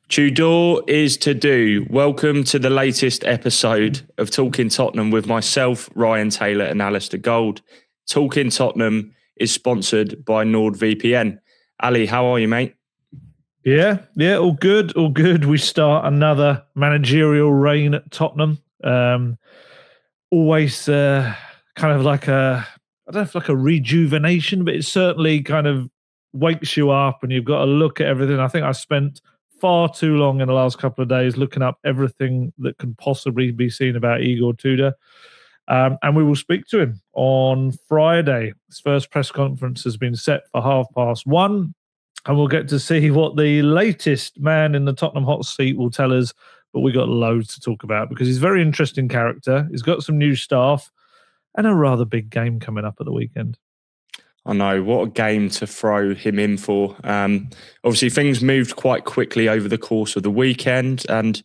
Tudor is to do. Welcome to the latest episode of Talking Tottenham with myself, Ryan Taylor and Alasdair Gold. Talking Tottenham is sponsored by NordVPN. Ali, how are you, mate? Yeah, all good. We start another managerial reign at Tottenham. Always kind of like I don't know if like a rejuvenation, but it certainly kind of wakes you up and you've got to look at everything. I think I spent far too long in the last couple of days looking up everything that could possibly be seen about Igor Tudor. And we will speak to him on Friday. His first press conference has been set for 1:30. And we'll get to see what the latest man in the Tottenham hot seat will tell us. But we got loads to talk about because he's a very interesting character. He's got some new staff and a rather big game coming up at the weekend. I know, what a game to throw him in for. Obviously, things moved quite quickly over the course of the weekend. And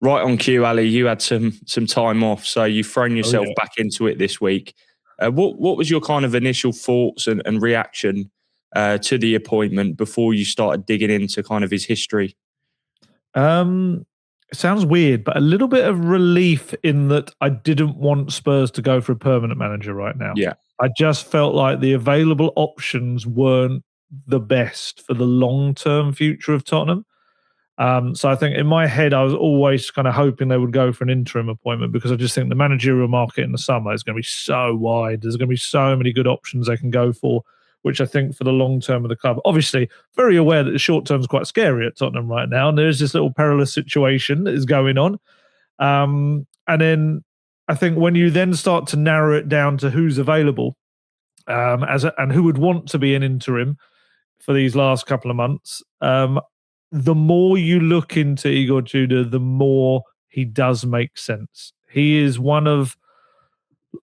right on cue, Ali, you had some time off. So you've thrown yourself back into it this week. What was your kind of initial thoughts and reaction to the appointment before you started digging into kind of his history? It sounds weird, but a little bit of relief in that I didn't want Spurs to go for a permanent manager right now. Yeah. I just felt like the available options weren't the best for the long-term future of Tottenham. So I think in my head, I was always kind of hoping they would go for an interim appointment because I just think the managerial market in the summer is going to be so wide. There's going to be so many good options they can go for, which I think for the long term of the club. Obviously, very aware that the short term is quite scary at Tottenham right now. And there's this little perilous situation that is going on. And then I think when you then start to narrow it down to who's available and who would want to be an interim for these last couple of months, the more you look into Igor Tudor, the more he does make sense. He is one of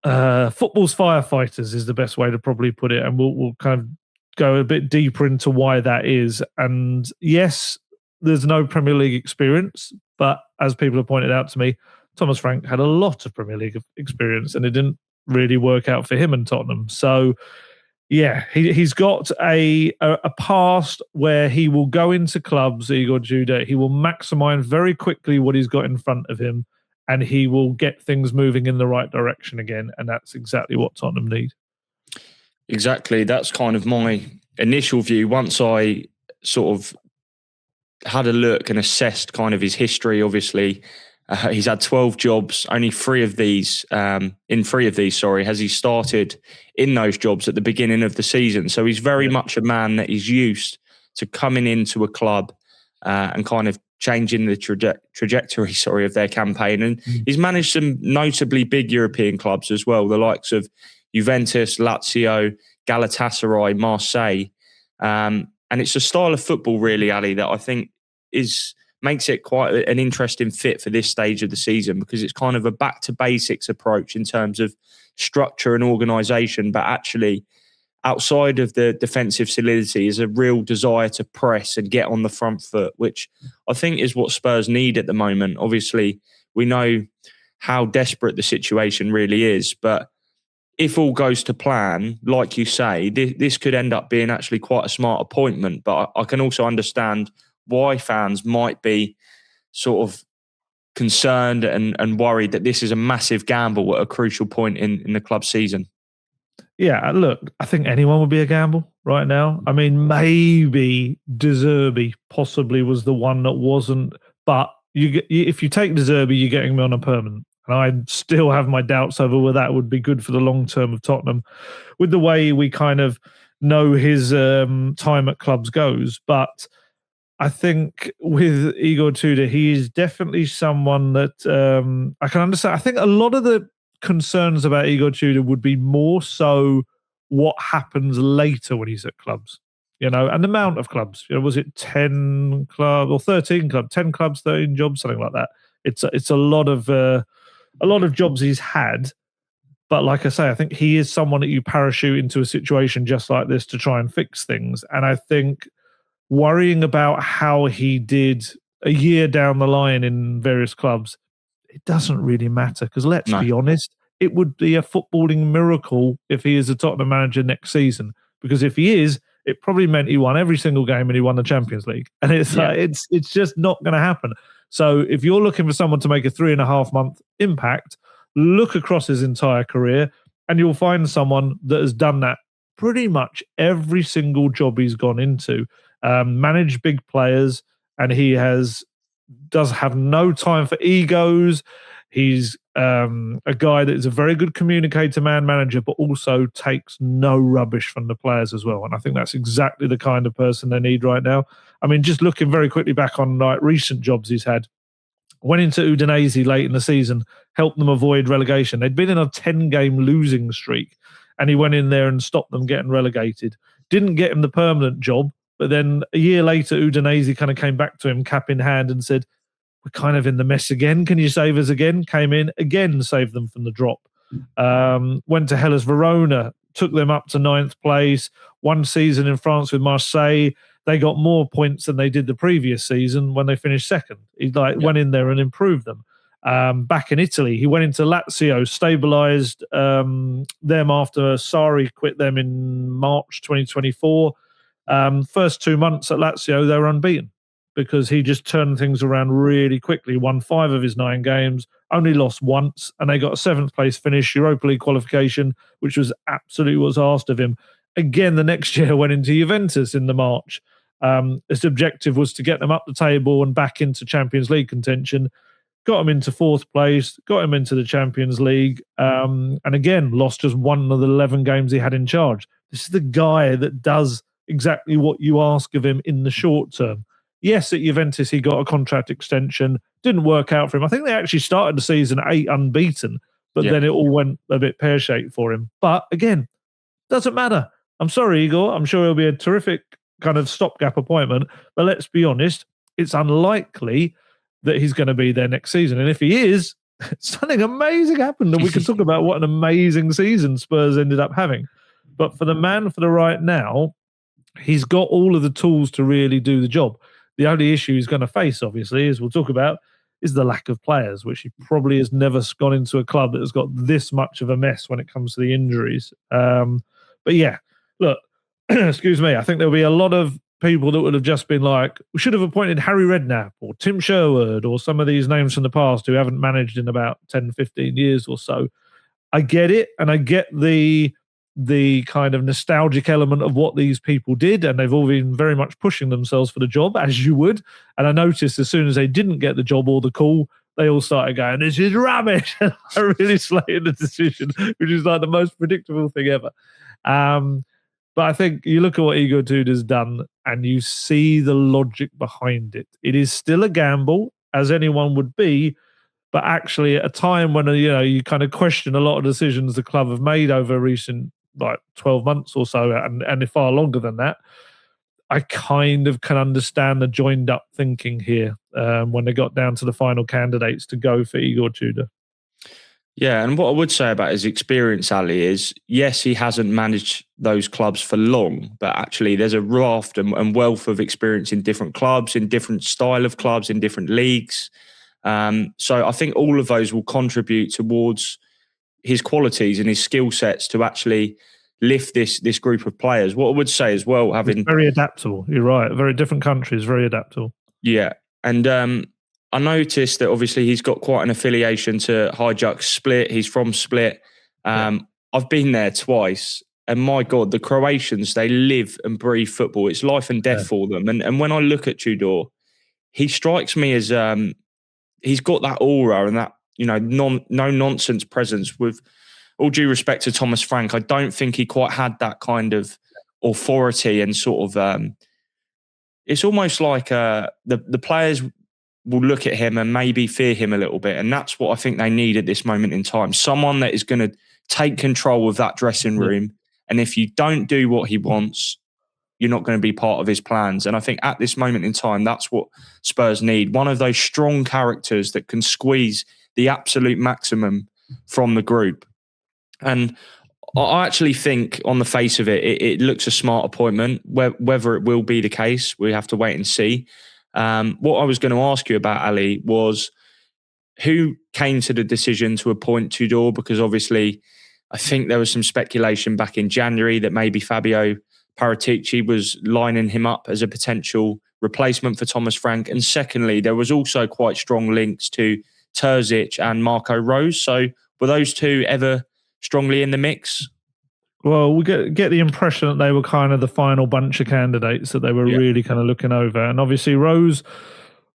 football's firefighters is the best way to probably put it. And we'll kind of go a bit deeper into why that is. And yes, there's no Premier League experience, but as people have pointed out to me, Thomas Frank had a lot of Premier League experience and it didn't really work out for him and Tottenham. So yeah, he's got a past where he will go into clubs, Igor Tudor. He will maximise very quickly what he's got in front of him and he will get things moving in the right direction again. And that's exactly what Tottenham need. Exactly. That's kind of my initial view. Once I sort of had a look and assessed kind of his history, obviously, he's had 12 jobs. Only in three of these, has he started in those jobs at the beginning of the season. So he's very much a man that is used to coming into a club and kind of changing the trajectory of their campaign. And he's managed some notably big European clubs as well, the likes of Juventus, Lazio, Galatasaray, Marseille. And it's a style of football, really, Ali, that I think makes it quite an interesting fit for this stage of the season because it's kind of a back to basics approach in terms of structure and organisation, but actually outside of the defensive solidity is a real desire to press and get on the front foot, which I think is what Spurs need at the moment. Obviously, we know how desperate the situation really is, but if all goes to plan, like you say, this could end up being actually quite a smart appointment. But I can also understand why fans might be sort of concerned and worried that this is a massive gamble at a crucial point in the club's season. Yeah, look, I think anyone would be a gamble right now. I mean, maybe De Zerbi possibly was the one that wasn't, but if you take De Zerbi, you're getting him on a permanent. And I still have my doubts over whether that would be good for the long term of Tottenham with the way we kind of know his time at clubs goes. But I think with Igor Tudor, he is definitely someone that I can understand. I think a lot of the concerns about Igor Tudor would be more so what happens later when he's at clubs, and the amount of clubs. Was it 10 clubs or 13 clubs? 10 clubs, 13 jobs, something like that. It's a lot of jobs he's had. But like I say, I think he is someone that you parachute into a situation just like this to try and fix things. And I think worrying about how he did a year down the line in various clubs, it doesn't really matter because let's be honest, it would be a footballing miracle if he is a Tottenham manager next season. Because if he is, it probably meant he won every single game and he won the Champions League. And it's just not going to happen. So if you're looking for someone to make a 3.5 month impact, look across his entire career and you'll find someone that has done that pretty much every single job he's gone into, managed big players, and he does have no time for egos. He's a guy that is a very good communicator, manager, but also takes no rubbish from the players as well. And I think that's exactly the kind of person they need right now. I mean, just looking very quickly back on like recent jobs he's had, went into Udinese late in the season, helped them avoid relegation. They'd been in a 10-game losing streak, and he went in there and stopped them getting relegated. Didn't get him the permanent job, but then a year later, Udinese kind of came back to him, cap in hand, and said, we're kind of in the mess again. Can you save us again? Came in again, saved them from the drop. Went to Hellas Verona, took them up to 9th place. One season in France with Marseille. They got more points than they did the previous season when they finished second. He went in there and improved them. Back in Italy, he went into Lazio, stabilised them after Sarri quit them in March 2024. First 2 months at Lazio, they were unbeaten because he just turned things around really quickly, won 5 of his 9 games, only lost once, and they got a 7th place finish, Europa League qualification, which was absolutely what was asked of him. Again, the next year went into Juventus in the March. His objective was to get them up the table and back into Champions League contention. Got him into 4th place, got him into the Champions League, and again, lost just 1 of the 11 games he had in charge. This is the guy that does exactly what you ask of him in the short term. Yes, at Juventus, he got a contract extension. Didn't work out for him. I think they actually started the season 8 unbeaten, but then it all went a bit pear-shaped for him. But again, doesn't matter. I'm sorry, Igor. I'm sure he'll be a terrific kind of stopgap appointment. But let's be honest, it's unlikely that he's going to be there next season. And if he is, something amazing happened. And we can talk about what an amazing season Spurs ended up having. But for the man for the right now, he's got all of the tools to really do the job. The only issue he's going to face, obviously, as we'll talk about, is the lack of players, which he probably has never gone into a club that has got this much of a mess when it comes to the injuries. But yeah, look, excuse me, I think there'll be a lot of people that would have just been like, we should have appointed Harry Redknapp or Tim Sherwood or some of these names from the past who haven't managed in about 10, 15 years or so. I get it, and I get the kind of nostalgic element of what these people did, and they've all been very much pushing themselves for the job, as you would. And I noticed as soon as they didn't get the job or the call, they all started going, this is rubbish. I really slated the decision, which is like the most predictable thing ever. But I think you look at what Igor Tudor's done and you see the logic behind it. It is still a gamble, as anyone would be, but actually at a time when you kind of question a lot of decisions the club have made over recent 12 months or so, and far longer than that, I kind of can understand the joined up thinking here when they got down to the final candidates to go for Igor Tudor. Yeah, and what I would say about his experience, Ali, is yes, he hasn't managed those clubs for long, but actually there's a raft and wealth of experience in different clubs, in different style of clubs, in different leagues. So I think all of those will contribute towards his qualities and his skill sets to actually lift this group of players. What I would say as well, having very adaptable. You're right. Very different countries, very adaptable. Yeah, and I noticed that obviously he's got quite an affiliation to Hajduk Split. He's from Split. I've been there twice, and my God, the Croatians, they live and breathe football. It's life and death for them. And when I look at Tudor, he strikes me as he's got that aura and that no nonsense presence. With all due respect to Thomas Frank, I don't think he quite had that kind of authority and sort of. It's almost like the players will look at him and maybe fear him a little bit, and that's what I think they need at this moment in time. Someone that is going to take control of that dressing room, and if you don't do what he wants, you're not going to be part of his plans. And I think at this moment in time, that's what Spurs need. One of those strong characters that can squeeze the absolute maximum from the group. And I actually think on the face of it, it looks a smart appointment. Whether it will be the case, we have to wait and see. What I was going to ask you about, Ali, was who came to the decision to appoint Tudor? Because obviously, I think there was some speculation back in January that maybe Fabio Paratici was lining him up as a potential replacement for Thomas Frank. And secondly, there was also quite strong links to Terzic and Marco Rose. So were those two ever strongly in the mix? Well, we get the impression that they were kind of the final bunch of candidates that they were really kind of looking over. And obviously Rose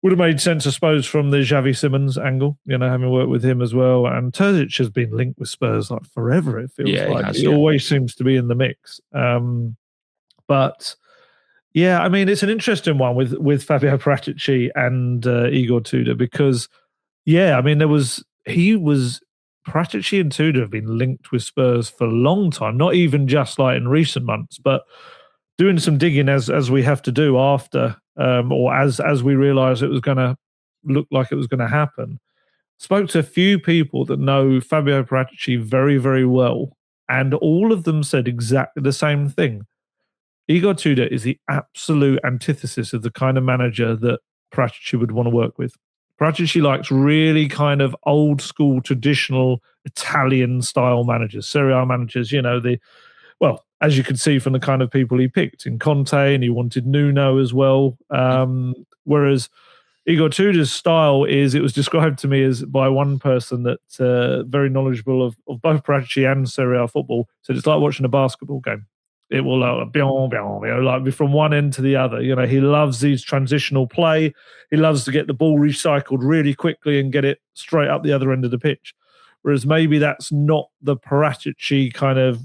would have made sense, I suppose, from the Xavi Simons angle, having worked with him as well. And Terzic has been linked with Spurs like forever, it feels like. He always seems to be in the mix. But yeah, I mean, it's an interesting one with Fabio Paratici and Igor Tudor because, I mean, Paratici and Tudor have been linked with Spurs for a long time, not even just like in recent months, but doing some digging as we have to do after, or as we realised it was going to look like it was going to happen. Spoke to a few people that know Fabio Paratici very, very well, and all of them said exactly the same thing. Igor Tudor is the absolute antithesis of the kind of manager that Paratici would want to work with. Paratici likes really kind of old school, traditional Italian style managers, Serie A managers, as you can see from the kind of people he picked in Conte, and he wanted Nuno as well. Whereas Igor Tudor's style it was described to me as by one person that very knowledgeable of both Paratici and Serie A football, said it's like watching a basketball game. It will like be from one end to the other. He loves these transitional play. He loves to get the ball recycled really quickly and get it straight up the other end of the pitch. Whereas maybe that's not the Paratici kind of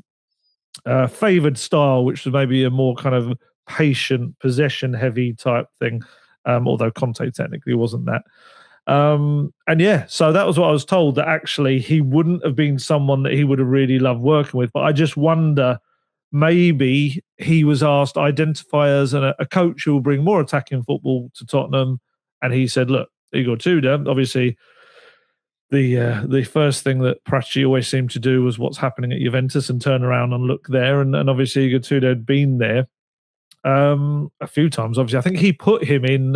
favoured style, which was maybe a more kind of patient, possession-heavy type thing, although Conte technically wasn't that. So that was what I was told, that actually he wouldn't have been someone that he would have really loved working with. But I just wonder, maybe he was asked, identify as a coach who will bring more attacking football to Tottenham. And he said, look, Igor Tudor, obviously the first thing that Paratici always seemed to do was what's happening at Juventus and turn around and look there. And obviously Igor Tudor had been there a few times. Obviously, I think he put him in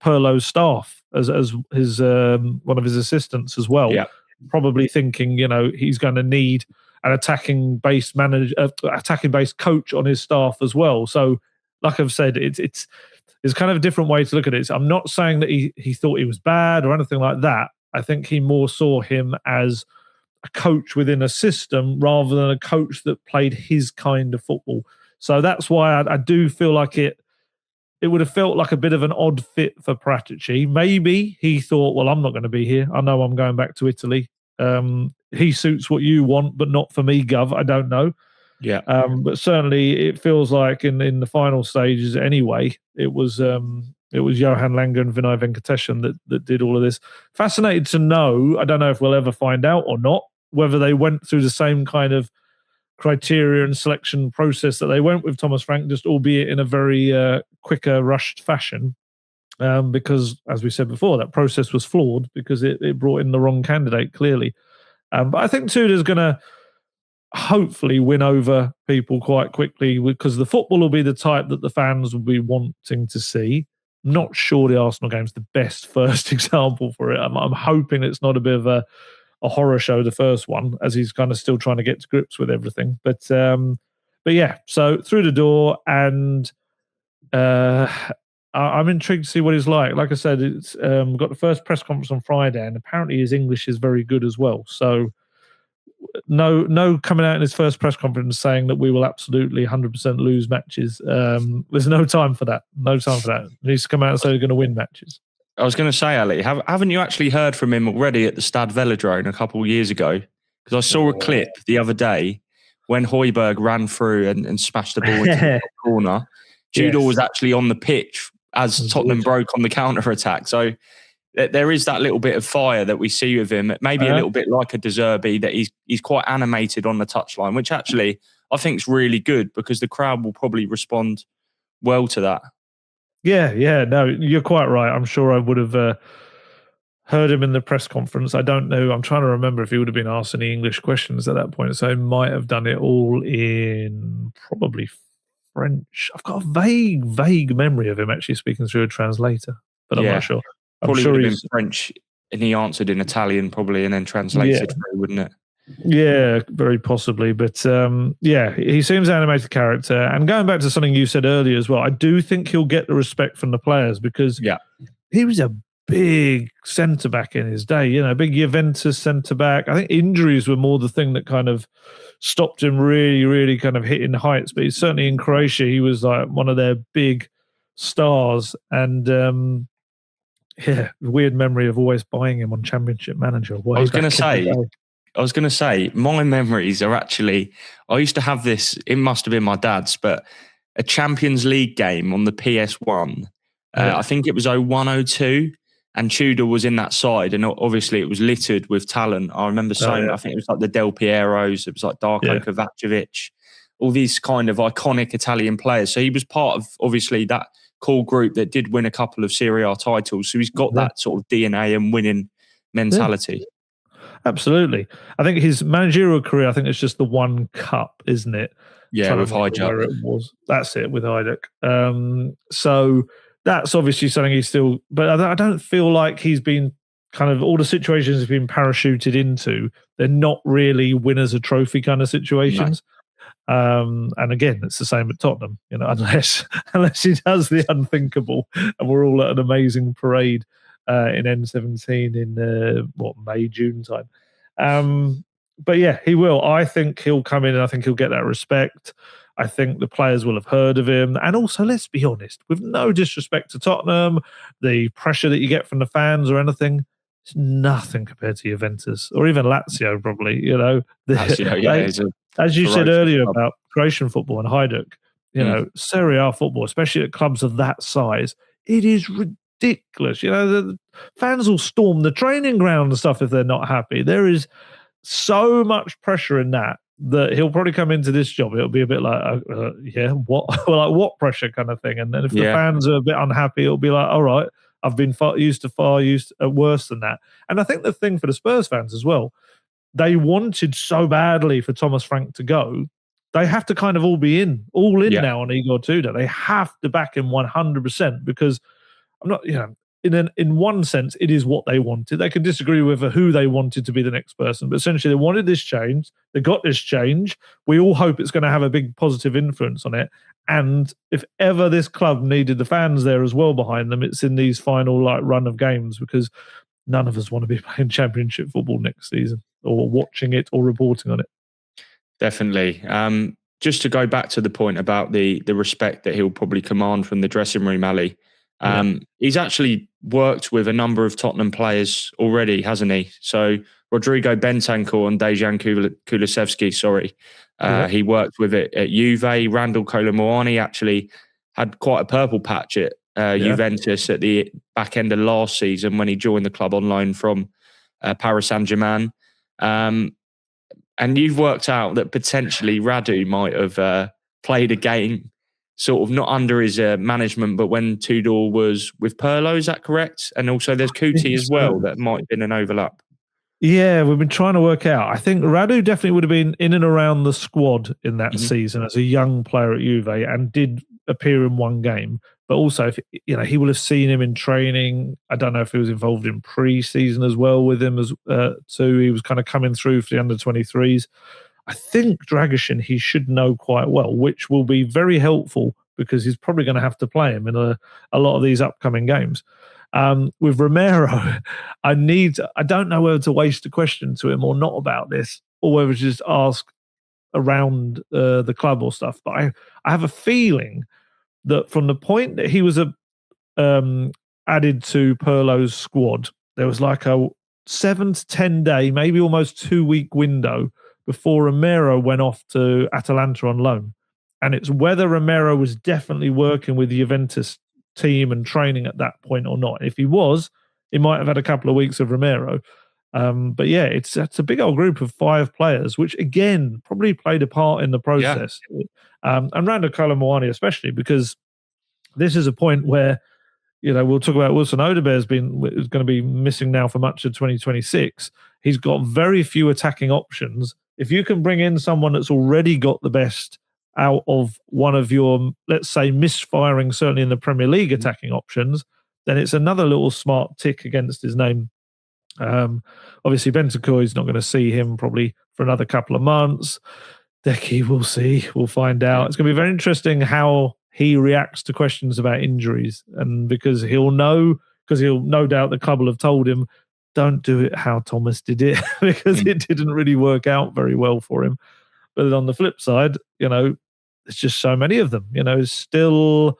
Pirlo's staff as his one of his assistants as well. Yeah. Probably thinking, he's going to need an attacking-based coach on his staff as well. So, like I've said, it's kind of a different way to look at it. I'm not saying that he thought he was bad or anything like that. I think he more saw him as a coach within a system rather than a coach that played his kind of football. So that's why I do feel like it would have felt like a bit of an odd fit for Paratici. Maybe he thought, well, I'm not going to be here. I know I'm going back to Italy. He suits what you want, but not for me, Gov. I don't know. Yeah. But certainly it feels like in the final stages anyway, it was Johan Langer and Vinay Venkatesan that did all of this. Fascinated to know, I don't know if we'll ever find out or not, whether they went through the same kind of criteria and selection process that they went with Thomas Frank, just albeit in a very quicker, rushed fashion. Because, as we said before, that process was flawed because it brought in the wrong candidate, clearly. But I think Tudor's going to hopefully win over people quite quickly because the football will be the type that the fans will be wanting to see. I'm not sure the Arsenal game's the best first example for it. I'm hoping it's not a bit of a horror show, the first one, as he's kind of still trying to get to grips with everything. But yeah, so through the door, and I'm intrigued to see what he's like. Like I said, it's got the first press conference on Friday, and apparently his English is very good as well. So no coming out in his first press conference saying that we will absolutely 100% lose matches. There's no time for that. No time for that. He needs to come out and say they're going to win matches. I was going to say, Ali, haven't you actually heard from him already at the Stade Velodrome a couple of years ago? Because I saw a clip the other day when Højbjerg ran through and smashed the ball into the corner. Tudor was actually on the pitch as Tottenham broke on the counter-attack. So there is that little bit of fire that we see with him. Maybe a little bit like a De Zerbi, that he's quite animated on the touchline, which actually I think is really good because the crowd will probably respond well to that. Yeah, no, you're quite right. I'm sure I would have heard him in the press conference. I don't know. I'm trying to remember if he would have been asked any English questions at that point. So he might have done it all in probably French. I've got a vague memory of him actually speaking through a translator, but I'm not sure. Probably would have been French, and he answered in Italian probably, and then translated through, wouldn't it? Yeah, very possibly. But yeah, he seems an animated character. And going back to something you said earlier as well, I do think he'll get the respect from the players because he was a big centre back in his day, big Juventus centre back. I think injuries were more the thing that kind of stopped him really, really kind of hitting heights. But certainly in Croatia, he was like one of their big stars. And weird memory of always buying him on Championship Manager. I was going to say, my memories are actually, I used to have this, it must have been my dad's, but a Champions League game on the PS1. I think it was 01-02, and Tudor was in that side, and obviously it was littered with talent. I remember I think it was like the Del Pieros, it was like Darko Kovacevic, all these kind of iconic Italian players. So he was part of, obviously, that core group that did win a couple of Serie A titles. So he's got that sort of DNA and winning mentality. Yeah. Absolutely. I think his managerial career, I think it's just the one cup, isn't it? Yeah, with Hajduk. Where it was. That's it, with Hajduk. So that's obviously something he's still, but I don't feel like he's been kind of, all the situations he's been parachuted into, they're not really winners of trophy kind of situations. No. And again, it's the same at Tottenham, unless he does the unthinkable and we're all at an amazing parade in N17 in May, June time. But yeah, he will. I think he'll come in and I think he'll get that respect. I think the players will have heard of him. And also, let's be honest, with no disrespect to Tottenham, the pressure that you get from the fans or anything, it's nothing compared to Juventus or even Lazio, probably. Lazio, as you said earlier about Croatian football and Hajduk, Serie A football, especially at clubs of that size, it is ridiculous. The fans will storm the training ground and stuff if they're not happy. There is so much pressure in that he'll probably come into this job. It'll be a bit like, what? Like what pressure kind of thing. And then if the fans are a bit unhappy, it'll be like, all right, I've been far used worse than that. And I think the thing for the Spurs fans as well, they wanted so badly for Thomas Frank to go. They have to kind of all in now on Igor Tudor. They have to back him 100% because I'm not, in one sense, it is what they wanted. They could disagree with who they wanted to be the next person, but essentially they wanted this change. They got this change. We all hope it's going to have a big positive influence on it. And if ever this club needed the fans there as well behind them, it's in these final run of games because none of us want to be playing Championship football next season or watching it or reporting on it. Definitely. Just to go back to the point about the respect that he'll probably command from the dressing room, Ali. He's actually worked with a number of Tottenham players already, hasn't he? So Rodrigo Bentancur and Dejan Kulusevski, he worked with it at Juve. Randall Kolomoani actually had quite a purple patch at Juventus at the back end of last season when he joined the club on loan from Paris Saint-Germain. And you've worked out that potentially Radu might have played a game sort of not under his management, but when Tudor was with Pirlo, is that correct? And also there's Kuti as well, that might have been an overlap. Yeah, we've been trying to work out. I think Radu definitely would have been in and around the squad in that season as a young player at Juve and did appear in one game. But also, if, he will have seen him in training. I don't know if he was involved in pre-season as well with him too. He was kind of coming through for the under-23s. I think Dragusin he should know quite well, which will be very helpful because he's probably going to have to play him in a lot of these upcoming games. With Romero, I don't know whether to waste a question to him or not about this, or whether to just ask around the club or stuff. But I have a feeling that from the point that he was added to Pirlo's squad, there was like a 7 to 10 day, maybe almost 2 week window before Romero went off to Atalanta on loan. And it's whether Romero was definitely working with the Juventus team and training at that point or not. If he was, he might have had a couple of weeks of Romero. But yeah, it's a big old group of 5 players, which again probably played a part in the process. And Randall Kolomoani especially, because this is a point where, we'll talk about Wilson Odobert is going to be missing now for much of 2026. He's got very few attacking options. If you can bring in someone that's already got the best out of one of your, let's say, misfiring, certainly in the Premier League attacking options, then it's another little smart tick against his name. Obviously, Bentancur is not going to see him probably for another couple of months. Decky, we'll see. We'll find out. It's going to be very interesting how he reacts to questions about injuries. And because he'll no doubt the club will have told him, don't do it how Thomas did it, because it didn't really work out very well for him. But on the flip side, there's just so many of them. Still,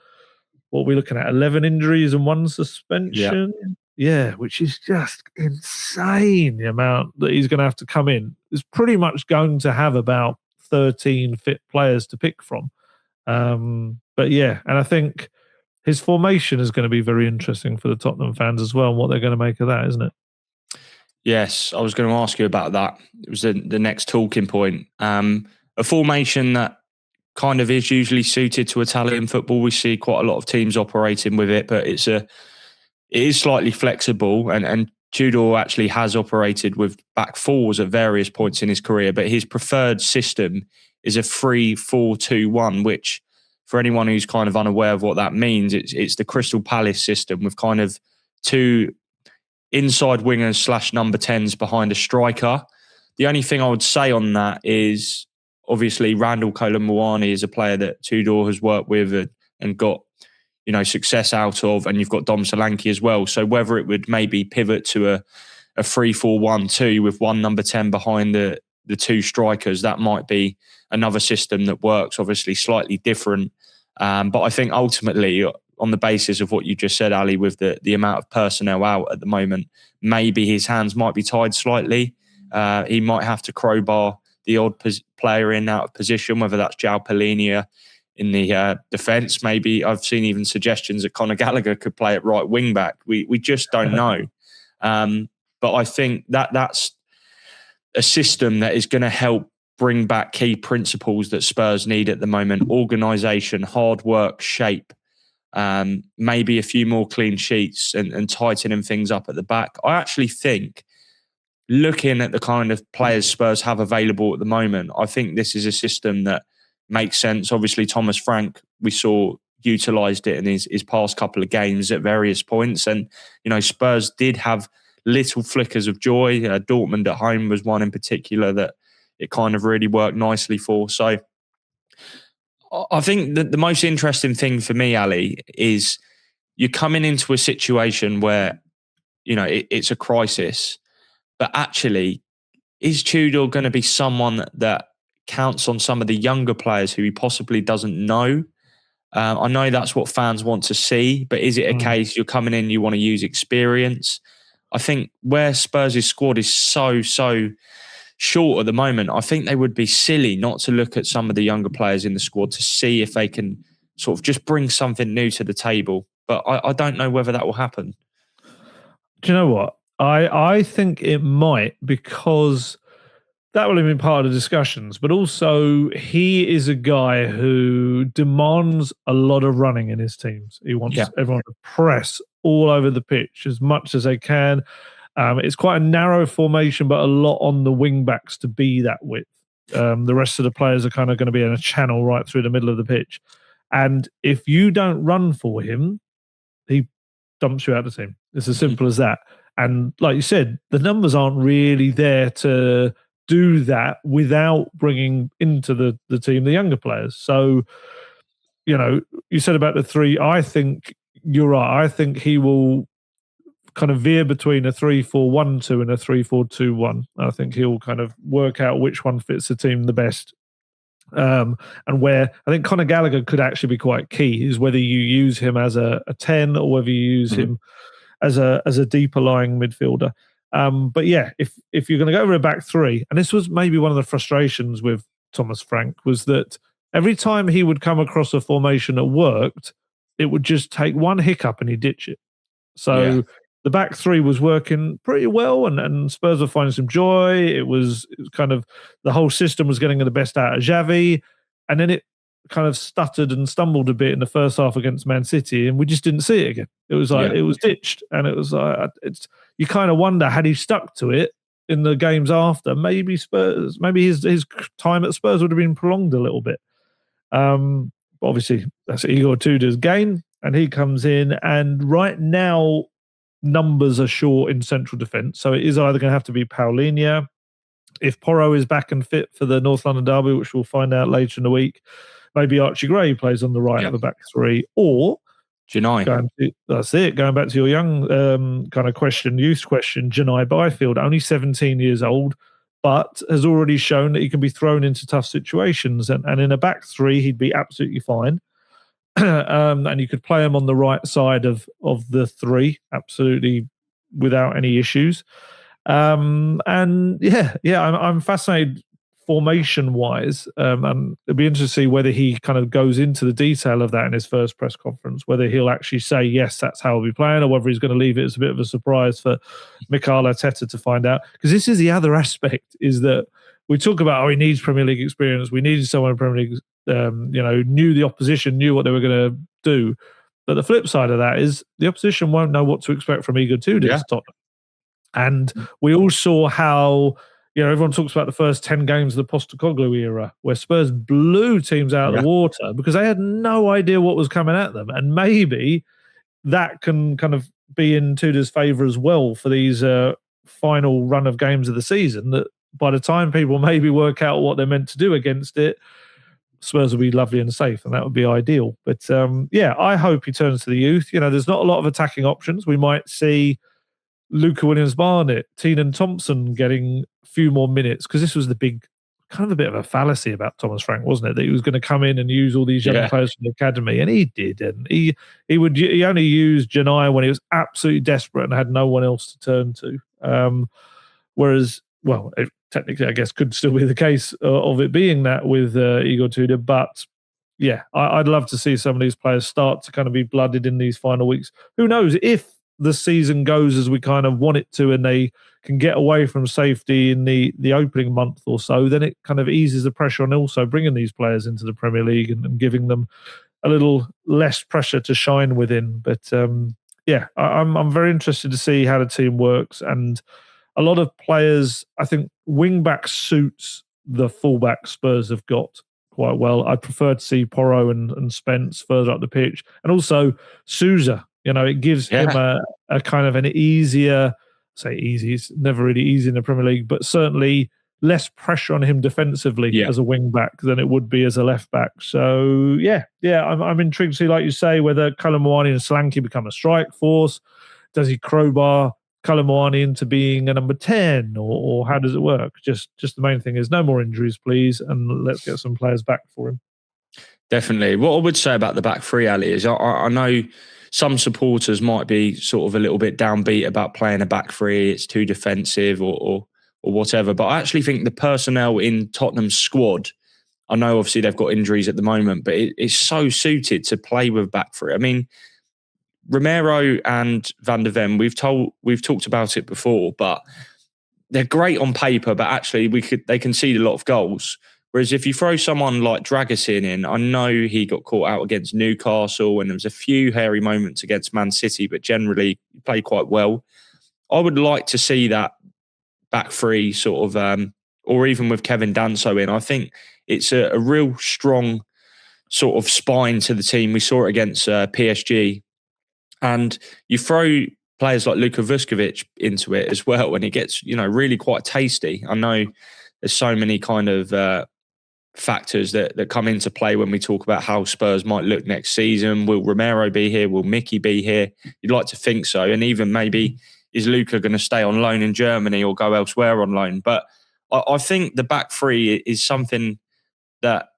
what we're looking at, 11 injuries and 1 suspension. Yeah, which is just insane, the amount that he's going to have to come in. He's pretty much going to have about 13 fit players to pick from. But yeah, and I think his formation is going to be very interesting for the Tottenham fans as well, and what they're going to make of that, isn't it? Yes, I was going to ask you about that. It was the next talking point. A formation that kind of is usually suited to Italian football. We see quite a lot of teams operating with it, but it is slightly flexible, and Tudor actually has operated with back fours at various points in his career, but his preferred system is a 3-4-2-1, which for anyone who's kind of unaware of what that means, it's the Crystal Palace system with kind of 2 inside wingers / number 10s behind a striker. The only thing I would say on that is obviously Randall Colomboani is a player that Tudor has worked with and got success out of, and you've got Dom Solanke as well. So whether it would maybe pivot to a 3-4-1-2 with 1 number 10 behind the 2 strikers, that might be another system that works, obviously slightly different. But I think ultimately, on the basis of what you just said, Ali, with the amount of personnel out at the moment, maybe his hands might be tied slightly. He might have to crowbar the odd player in out of position, whether that's João Palhinha in the defence. Maybe I've seen even suggestions that Conor Gallagher could play at right wing back. We just don't know. But I think that's a system that is going to help bring back key principles that Spurs need at the moment: organisation, hard work, shape, maybe a few more clean sheets and tightening things up at the back. I actually think, looking at the kind of players Spurs have available at the moment, I think this is a system that makes sense. Obviously, Thomas Frank, we saw, utilised it in his past couple of games at various points. And, Spurs did have little flickers of joy. Dortmund at home was one in particular that it kind of really worked nicely for. So I think that the most interesting thing for me, Ali, is you're coming into a situation where, it's a crisis. But actually, is Tudor going to be someone that counts on some of the younger players who he possibly doesn't know? I know that's what fans want to see, but is it a case you're coming in, you want to use experience? I think where Spurs' squad is so short at the moment, I think they would be silly not to look at some of the younger players in the squad to see if they can sort of just bring something new to the table. But I don't know whether that will happen. Do you know what? I think it might, because that will have been part of the discussions, but also he is a guy who demands a lot of running in his teams. He wants everyone to press all over the pitch as much as they can. It's quite a narrow formation, but a lot on the wing backs to be that width. The rest of the players are kind of going to be in a channel right through the middle of the pitch. And if you don't run for him, he dumps you out of the team. It's as simple as that. And like you said, the numbers aren't really there to do that without bringing into the team the younger players. So, you said about the 3, I think you're right. I think he will kind of veer between a 3-4-1-2 and a 3-4-2-1. I think he'll kind of work out which one fits the team the best. And where I think Conor Gallagher could actually be quite key is whether you use him as a 10 or whether you use him as a deeper lying midfielder. But yeah, if you're going to go over a back 3, and this was maybe one of the frustrations with Thomas Frank, was that every time he would come across a formation that worked, it would just take one hiccup and he'd ditch it. So the back 3 was working pretty well, and Spurs were finding some joy. It was kind of, the whole system was getting the best out of Xavi, and then it kind of stuttered and stumbled a bit in the first half against Man City, and we just didn't see it again. It was like it was ditched, and it was like you kind of wonder, had he stuck to it in the games after, maybe his time at Spurs would have been prolonged a little bit. But obviously that's Igor Tudor's game, and he comes in, and right now numbers are short in central defence, so it is either going to have to be Palhinha, if Porro is back and fit for the North London derby, which we'll find out later in the week, maybe Archie Gray plays on the right of the back three, or Janai. Going back to your young kind of youth question, Janai Byfield, only 17 years old, but has already shown that he can be thrown into tough situations. And in a back three, he'd be absolutely fine. And you could play him on the right side of the three, absolutely without any issues. I'm fascinated formation-wise, and it'll be interesting to see whether he kind of goes into the detail of that in his first press conference, whether he'll actually say, yes, that's how we'll be playing, or whether he's going to leave it as a bit of a surprise for Mikel Arteta to find out. Because this is the other aspect, is that we talk about, he needs Premier League experience. We needed someone in Premier League, knew the opposition, knew what they were going to do. But the flip side of that is the opposition won't know what to expect from Igor Tudor's Tottenham. And we all saw how, everyone talks about the first 10 games of the Postecoglou era, where Spurs blew teams out of the water because they had no idea what was coming at them. And maybe that can kind of be in Tudor's favour as well for these final run of games of the season, that by the time people maybe work out what they're meant to do against it, Spurs will be lovely and safe, and that would be ideal. But I hope he turns to the youth. There's not a lot of attacking options. We might see Luca Williams-Barnett, Teenan Thompson getting a few more minutes, because this was the big, kind of a bit of a fallacy about Thomas Frank, wasn't it? That he was going to come in and use all these young players from the academy, and he didn't. He only used Janai when he was absolutely desperate and had no one else to turn to. Whereas, technically, I guess, could still be the case of it being that with Igor Tudor. But I'd love to see some of these players start to kind of be blooded in these final weeks. Who knows if the season goes as we kind of want it to, and they can get away from safety in the opening month or so, then it kind of eases the pressure on also bringing these players into the Premier League and giving them a little less pressure to shine within. But I'm very interested to see how the team works. And a lot of players, I think wing-back suits the full-back Spurs have got quite well. I'd prefer to see Porro and Spence further up the pitch. And also Sousa. It gives him a kind of an easier, easy, it's never really easy in the Premier League, but certainly less pressure on him defensively as a wing-back than it would be as a left-back. So, I'm intrigued to see, like you say, whether Callum Moani and Solanke become a strike force. Does he crowbar Callum Moani into being a number 10, or how does it work? Just the main thing is no more injuries, please, and let's get some players back for him. Definitely. What I would say about the back three, Ali, is I know some supporters might be sort of a little bit downbeat about playing a back three. It's too defensive or whatever. But I actually think the personnel in Tottenham's squad, I know obviously they've got injuries at the moment, but it's so suited to play with back three. I mean, Romero and Van der Ven, we've talked about it before, but they're great on paper, but actually they concede a lot of goals. Whereas if you throw someone like Dragusin in, I know he got caught out against Newcastle and there was a few hairy moments against Man City, but generally he played quite well. I would like to see that back three sort of, or even with Kevin Danso in. I think it's a real strong sort of spine to the team. We saw it against PSG. And you throw players like Luka Vuskovic into it as well, and it gets, really quite tasty. I know there's so many kind of factors that come into play when we talk about how Spurs might look next season. Will Romero be here? Will Mickey be here? You'd like to think so. And even maybe, is Luka going to stay on loan in Germany or go elsewhere on loan? But I think the back three is something that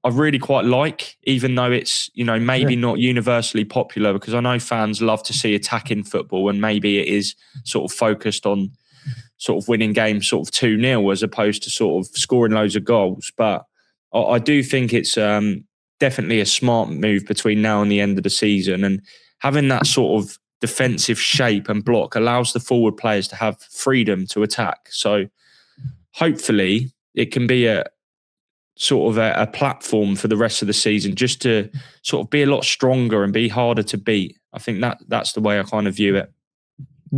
I really quite like, even though it's, maybe not universally popular, because I know fans love to see attacking football, and maybe it is sort of focused on sort of winning games sort of 2-0 as opposed to sort of scoring loads of goals. But I do think it's definitely a smart move between now and the end of the season, and having that sort of defensive shape and block allows the forward players to have freedom to attack. So hopefully it can be a sort of a platform for the rest of the season, just to sort of be a lot stronger and be harder to beat. I think that's the way I kind of view it.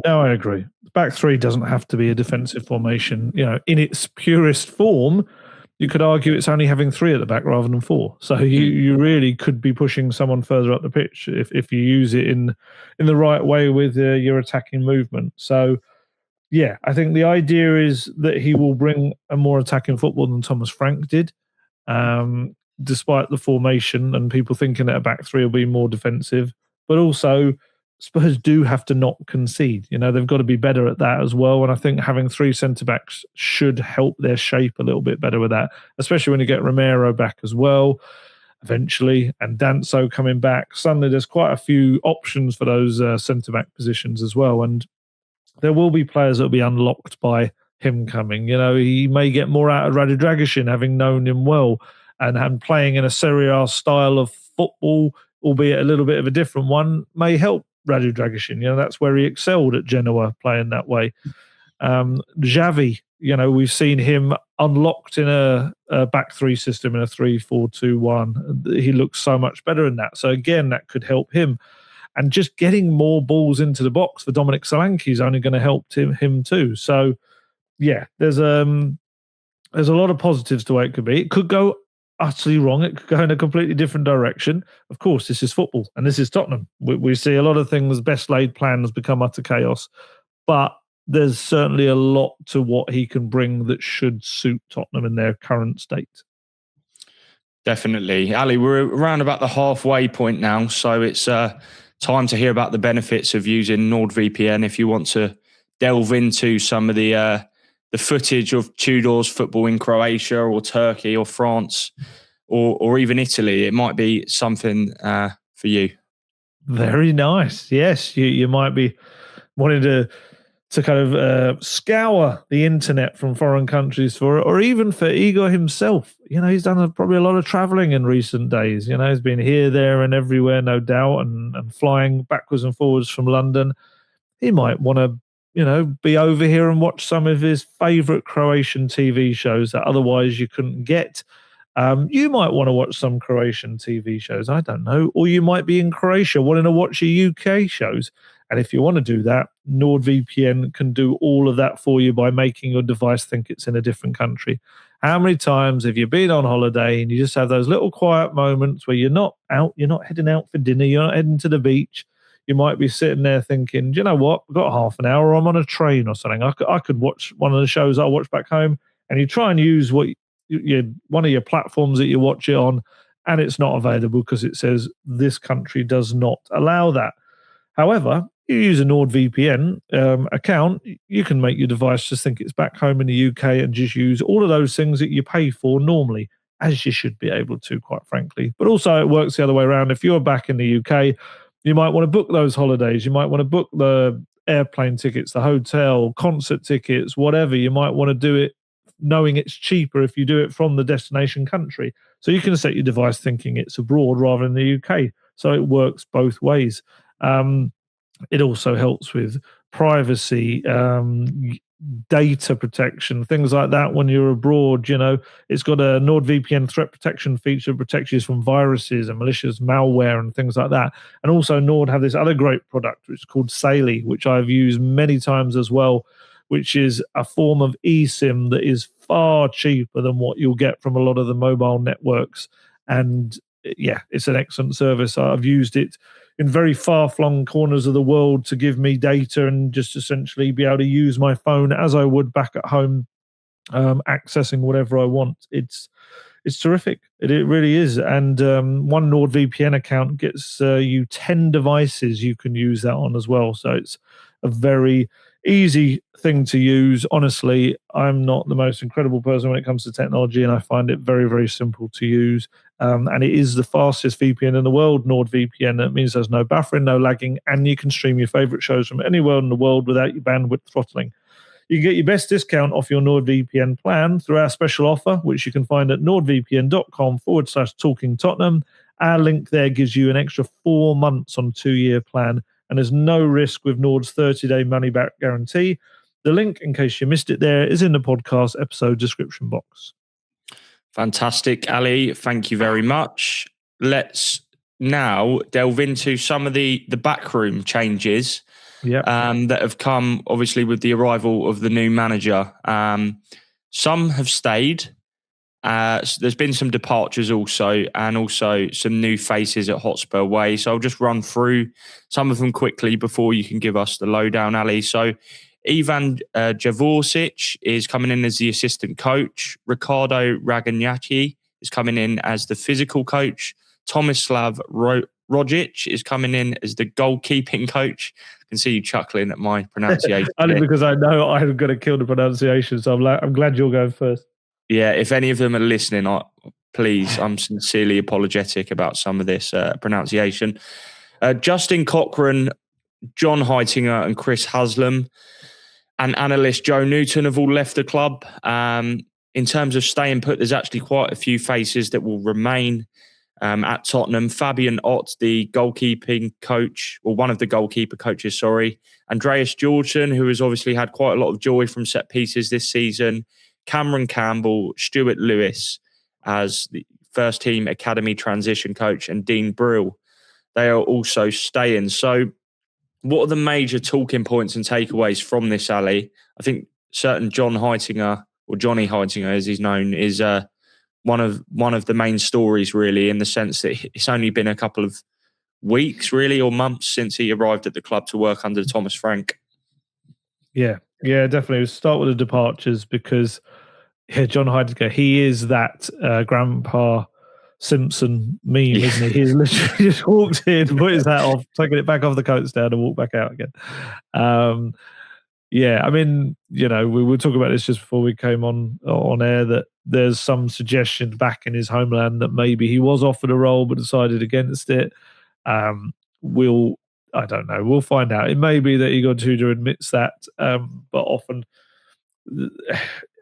No, I agree. Back three doesn't have to be a defensive formation. In its purest form, you could argue it's only having three at the back rather than four. So you really could be pushing someone further up the pitch if you use it in the right way with your attacking movement. So Yeah, I think the idea is that he will bring a more attacking football than Thomas Frank did, despite the formation and people thinking that a back three will be more defensive. But also, Spurs do have to not concede. They've got to be better at that as well. And I think having three centre backs should help their shape a little bit better with that, especially when you get Romero back as well eventually, and Danso coming back. Suddenly, there's quite a few options for those centre back positions as well. And there will be players that will be unlocked by him coming. He may get more out of Radu Dragusin, having known him well, and playing in a Serie A style of football, albeit a little bit of a different one, may help Radu Dragusin. That's where he excelled at Genoa, playing that way. Xavi, we've seen him unlocked in a back three system, in a 3-4-2-1. He looks so much better in that. So again, that could help him. And just getting more balls into the box for Dominic Solanke is only going to help him too. So, yeah, there's a lot of positives to where it could be. It could go utterly wrong. It could go in a completely different direction. Of course, this is football, and this is Tottenham. We see a lot of things, best laid plans become utter chaos. But there's certainly a lot to what he can bring that should suit Tottenham in their current state. Definitely. Ali, we're around about the halfway point now, so it's time to hear about the benefits of using NordVPN if you want to delve into some of the footage of Tudor's football in Croatia or Turkey or France or even Italy. It might be something for you. Very nice. Yes, you might be wanting to kind of scour the internet from foreign countries for it, or even for Igor himself. He's done probably a lot of traveling in recent days. He's been here, there, and everywhere, no doubt, and flying backwards and forwards from London. He might want to, be over here and watch some of his favorite Croatian TV shows that otherwise you couldn't get. You might want to watch some Croatian TV shows, I don't know, or you might be in Croatia wanting to watch your UK shows. And if you want to do that, NordVPN can do all of that for you by making your device think it's in a different country. How many times have you been on holiday and you just have those little quiet moments where you're not out, you're not heading out for dinner, you're not heading to the beach. You might be sitting there thinking, do you know what? I've got half an hour, I'm on a train or something. I could watch one of the shows I watch back home, and you try and use one of your platforms that you watch it on, and it's not available because it says this country does not allow that. However, you use a NordVPN account, you can make your device just think it's back home in the UK and just use all of those things that you pay for normally, as you should be able to, quite frankly. But also it works the other way around. If you're back in the UK, you might want to book those holidays. You might want to book the airplane tickets, the hotel, concert tickets, whatever. You might want to do it knowing it's cheaper if you do it from the destination country. So you can set your device thinking it's abroad rather than the UK. So it works both ways. It also helps with privacy, data protection, things like that when you're abroad. It's got a NordVPN threat protection feature that protects you from viruses and malicious malware and things like that. And also Nord have this other great product which is called Saley, which I've used many times as well, which is a form of eSIM that is far cheaper than what you'll get from a lot of the mobile networks. And yeah, it's an excellent service. I've used it in very far-flung corners of the world to give me data and just essentially be able to use my phone as I would back at home, accessing whatever I want. It's terrific. It really is. And one NordVPN account gets you 10 devices you can use that on as well. So it's a very easy thing to use. Honestly, I'm not the most incredible person when it comes to technology, and I find it very, very simple to use. And it is the fastest VPN in the world, NordVPN. That means there's no buffering, no lagging, and you can stream your favorite shows from anywhere in the world without your bandwidth throttling. You can get your best discount off your NordVPN plan through our special offer, which you can find at nordvpn.com/talkingtottenham. Our link there gives you an extra 4 months on a 2-year plan, and there's no risk with Nord's 30-day money-back guarantee. The link, in case you missed it there, is in the podcast episode description box. Fantastic, Ali. Thank you very much. Let's now delve into some of the backroom changes that have come, obviously, with the arrival of the new manager. Some have stayed. There's been some departures also, and also some new faces at Hotspur Way. So I'll just run through some of them quickly before you can give us the lowdown, Ali. So Ivan Javorcic is coming in as the assistant coach. Ricardo Ragagnacci is coming in as the physical coach. Tomislav Rogic is coming in as the goalkeeping coach. I can see you chuckling at my pronunciation. Only because I know I'm going to kill the pronunciation, so I'm glad you're going first. Yeah, if any of them are listening, please, I'm sincerely apologetic about some of this pronunciation. Justin Cochran, John Heitinger and Chris Haslam and analyst Joe Newton have all left the club. In terms of staying put, there's actually quite a few faces that will remain at Tottenham. Fabian Ott, the goalkeeping coach, or one of the goalkeeper coaches, Andreas Georgeson, who has obviously had quite a lot of joy from set pieces this season. Cameron Campbell, Stuart Lewis as the first team academy transition coach, and Dean Brill. They are also staying. So what are the major talking points and takeaways from this, Ali? I think certain John Heitinger, or Johnny Heitinger as he's known, is one of the main stories, really, in the sense that it's only been a couple of weeks, really, or months since he arrived at the club to work under Thomas Frank. Yeah, definitely. We'll start with the departures because John Heidegger, he is that Grandpa Simpson meme, isn't he? He's literally just walked in, put his hat off, taking it back off the coat stand and walked back out again. I mean, we were talking about this just before we came on air, that there's some suggestion back in his homeland that maybe he was offered a role but decided against it. I don't know. We'll find out. It may be that Igor Tudor admits that, but often,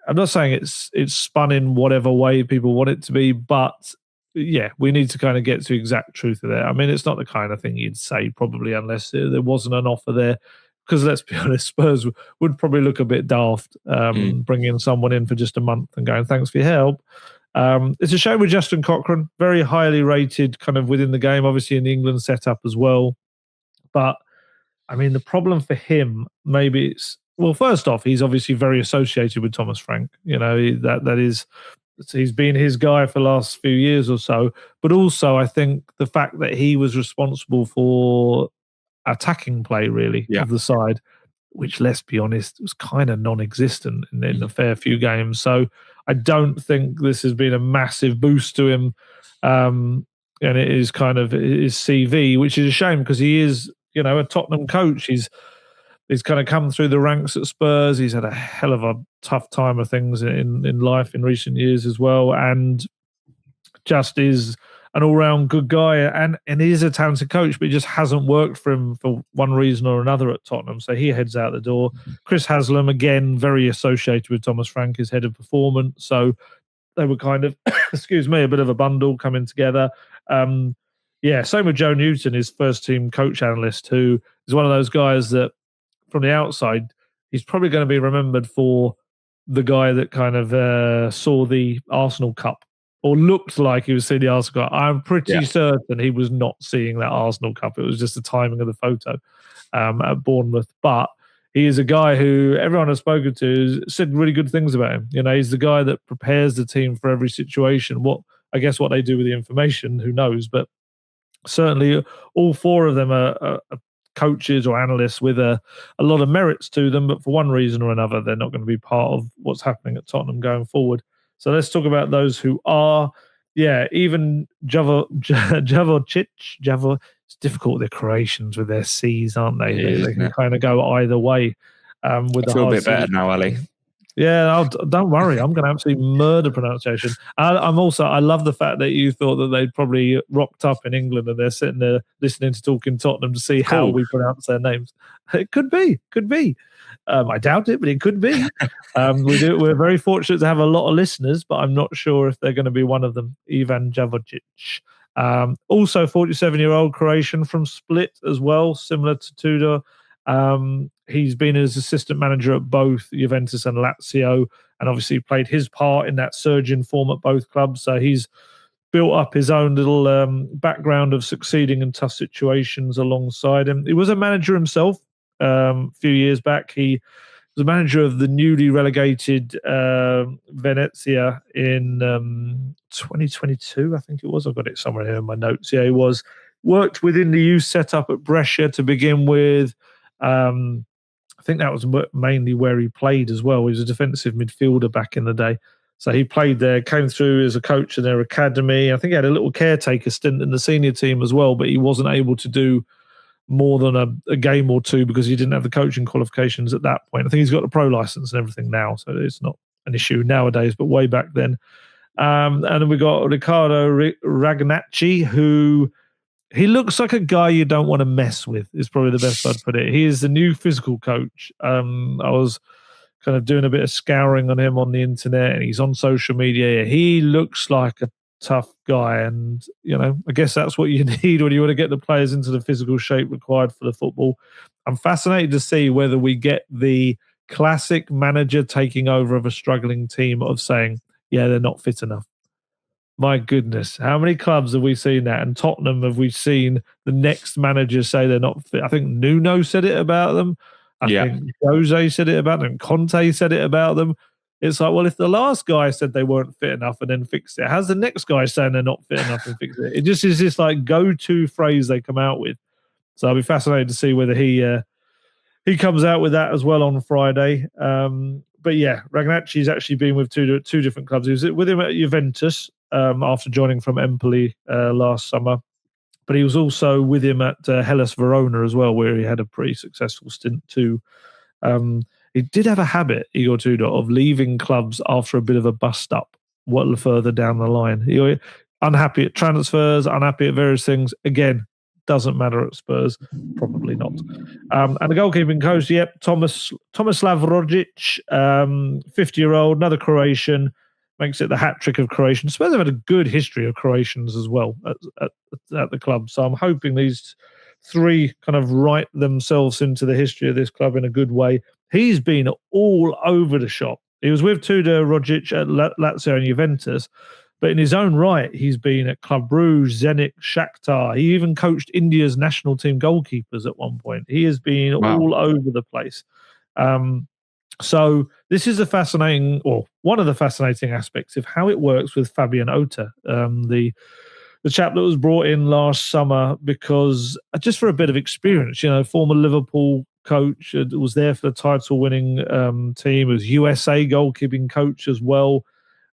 I'm not saying it's spun in whatever way people want it to be, but yeah, we need to kind of get to exact truth of it. I mean, it's not the kind of thing you'd say probably unless there wasn't an offer there. Because let's be honest, Spurs would probably look a bit daft bringing someone in for just a month and going, thanks for your help. It's a shame with Justin Cochran, very highly rated kind of within the game, obviously in the England setup as well. But, I mean, the problem for him, maybe it's, well, first off, he's obviously very associated with Thomas Frank. That is, he's been his guy for the last few years or so. But also, I think the fact that he was responsible for attacking play, really, of the side, which, let's be honest, was kind of non-existent in a fair few games. So I don't think this has been a massive boost to him. And it is kind of his CV, which is a shame because he is, a Tottenham coach. He's kind of come through the ranks at Spurs. He's had a hell of a tough time of things in life in recent years as well. And just is an all-round good guy, and he is a talented coach, but it just hasn't worked for him for one reason or another at Tottenham. So he heads out the door. Chris Haslam, again, very associated with Thomas Frank, his head of performance. So they were kind of, excuse me, a bit of a bundle coming together. Same with Joe Newton, his first-team coach analyst, who is one of those guys that, from the outside, he's probably going to be remembered for the guy that kind of saw the Arsenal Cup, or looked like he was seeing the Arsenal Cup. I'm pretty certain he was not seeing that Arsenal Cup. It was just the timing of the photo at Bournemouth. But he is a guy who everyone has spoken to said really good things about him. He's the guy that prepares the team for every situation. What they do with the information, who knows? But certainly all four of them are coaches or analysts with a lot of merits to them. But for one reason or another, they're not going to be part of what's happening at Tottenham going forward. So let's talk about those who are. Even Javorcic. It's difficult, the Croatians with their C's, aren't they? They can kind of go either way. With I feel a bit better now, Ali. Yeah, don't worry. I'm going to absolutely murder pronunciation. I love the fact that you thought that they'd probably rocked up in England and they're sitting there listening to Talking Tottenham to see how we pronounce their names. It could be. I doubt it, but it could be. We're very fortunate to have a lot of listeners, but I'm not sure if they're going to be one of them. Ivan Javorcic. Also 47-year-old Croatian from Split as well, similar to Tudor. He's been as assistant manager at both Juventus and Lazio, and obviously played his part in that surge in form at both clubs. So he's built up his own little background of succeeding in tough situations alongside him. He was a manager himself a few years back. He was a manager of the newly relegated Venezia in 2022, I think it was. I've got it somewhere here in my notes. Yeah, he was. Worked within the youth setup at Brescia to begin with. think that was mainly where he played as well. He was a defensive midfielder back in the day. So he played there, came through as a coach in their academy. I think he had a little caretaker stint in the senior team as well, but he wasn't able to do more than a game or two because he didn't have the coaching qualifications at that point. I think he's got the pro license and everything now, so it's not an issue nowadays, but way back then. And then we got Riccardo Ragnacci, who he looks like a guy you don't want to mess with, is probably the best I'd put it. He is the new physical coach. I was kind of doing a bit of scouring on him on the internet, and he's on social media. He looks like a tough guy, and I guess that's what you need when you want to get the players into the physical shape required for the football. I'm fascinated to see whether we get the classic manager taking over of a struggling team of saying, yeah, they're not fit enough. My goodness, how many clubs have we seen that? And Tottenham, have we seen the next manager say they're not fit? I think Nuno said it about them. I think Jose said it about them. Conte said it about them. It's like, well, if the last guy said they weren't fit enough and then fixed it, how's the next guy saying they're not fit enough and fixed it? It just is this like go-to phrase they come out with. So I'll be fascinated to see whether he comes out with that as well on Friday. But yeah, Ragnacci's actually been with two different clubs. He was with him at Juventus after joining from Empoli last summer. But he was also with him at Hellas Verona as well, where he had a pretty successful stint too. He did have a habit, Igor Tudor, of leaving clubs after a bit of a bust-up, what further down the line. He unhappy at transfers, unhappy at various things. Again, doesn't matter at Spurs, probably not. And the goalkeeping coach, Tomislav Rogic, 50-year-old, another Croatian, makes it the hat-trick of Croatians. Spurs have had a good history of Croatians as well at the club. So I'm hoping these three kind of write themselves into the history of this club in a good way. He's been all over the shop. He was with Tudor, Rogic at Lazio and Juventus, but in his own right, he's been at Club Brugge, Zenit, Shakhtar. He even coached India's national team goalkeepers at one point. He has been all over the place. So this is one of the fascinating aspects of how it works with Fabian Ota, the chap that was brought in last summer because just for a bit of experience, former Liverpool coach, was there for the title-winning team, was USA goalkeeping coach as well.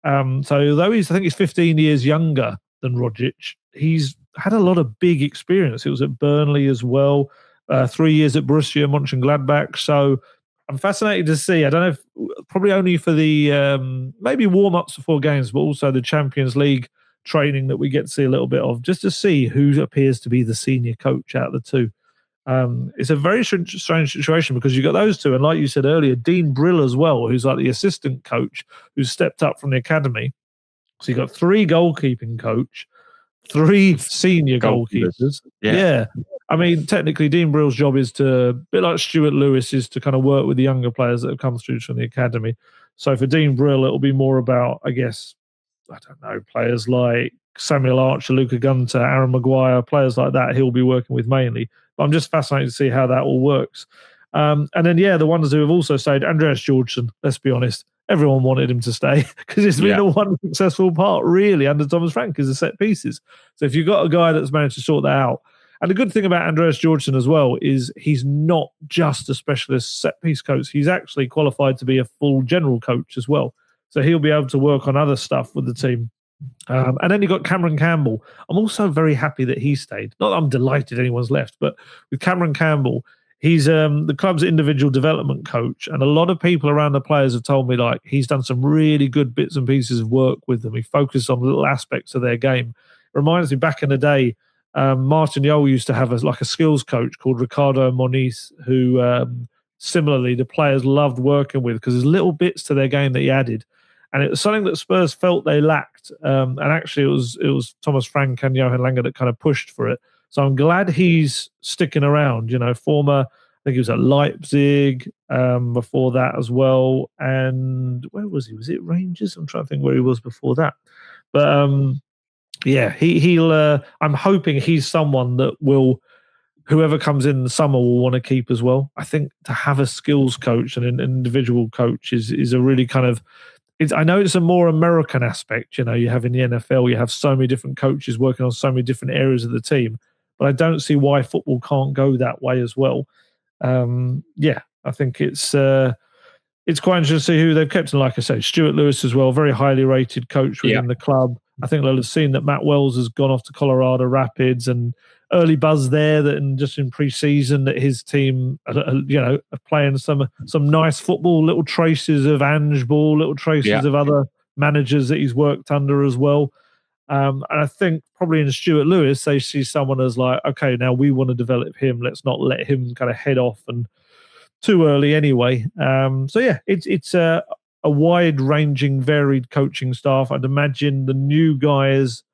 So although I think he's 15 years younger than Rogic, he's had a lot of big experience. It was at Burnley as well, 3 years at Borussia Mönchengladbach. So I'm fascinated to see. I don't know if probably only for the maybe warm-ups before games, but also the Champions League training that we get to see a little bit of, just to see who appears to be the senior coach out of the two. It's a very strange situation because you've got those two, and like you said earlier, Dean Brill as well, who's like the assistant coach who's stepped up from the academy. So you've got three goalkeeping coach, three senior goalkeepers. Yeah. I mean, technically, Dean Brill's job is to, a bit like Stuart Lewis, is to kind of work with the younger players that have come through from the academy. So for Dean Brill, it'll be more about, I guess, I don't know, players like Samuel Archer, Luca Gunter, Aaron Maguire, players like that he'll be working with mainly. But I'm just fascinated to see how that all works. And then, the ones who have also stayed, Andreas Georgsson, let's be honest, everyone wanted him to stay because it's been the one successful part, really, under Thomas Frank, is the set pieces. So if you've got a guy that's managed to sort that out, and the good thing about Andreas Georgsson as well is he's not just a specialist set piece coach. He's actually qualified to be a full general coach as well. So he'll be able to work on other stuff with the team. And then you've got Cameron Campbell. I'm also very happy that he stayed. Not that I'm delighted anyone's left, but with Cameron Campbell, he's the club's individual development coach. And a lot of people around the players have told me like he's done some really good bits and pieces of work with them. He focused on little aspects of their game. It reminds me back in the day, Martin Jol used to have a skills coach called Ricardo Moniz, who similarly the players loved working with because there's little bits to their game that he added. And it was something that Spurs felt they lacked. And actually it was Thomas Frank and Johan Lange that kind of pushed for it. So I'm glad he's sticking around, former, I think he was at Leipzig before that as well. And where was he? Was it Rangers? I'm trying to think where he was before that. But he'll I'm hoping he's someone that whoever comes in the summer will want to keep as well. I think to have a skills coach and an individual coach is a really kind of, I know it's a more American aspect. You have in the NFL, you have so many different coaches working on so many different areas of the team, but I don't see why football can't go that way as well. I I think it's quite interesting to see who they've kept. And like I say, Stuart Lewis as well, very highly rated coach within the club. I think they'll have seen that Matt Wells has gone off to Colorado Rapids, and early buzz there that just in pre-season that his team, are playing some nice football, little traces of Ange Ball, little traces of other managers that he's worked under as well. And I think probably in Stuart Lewis, they see someone as like, okay, now we want to develop him. Let's not let him kind of head off and too early anyway. It's a wide-ranging, varied coaching staff. I'd imagine the new guys,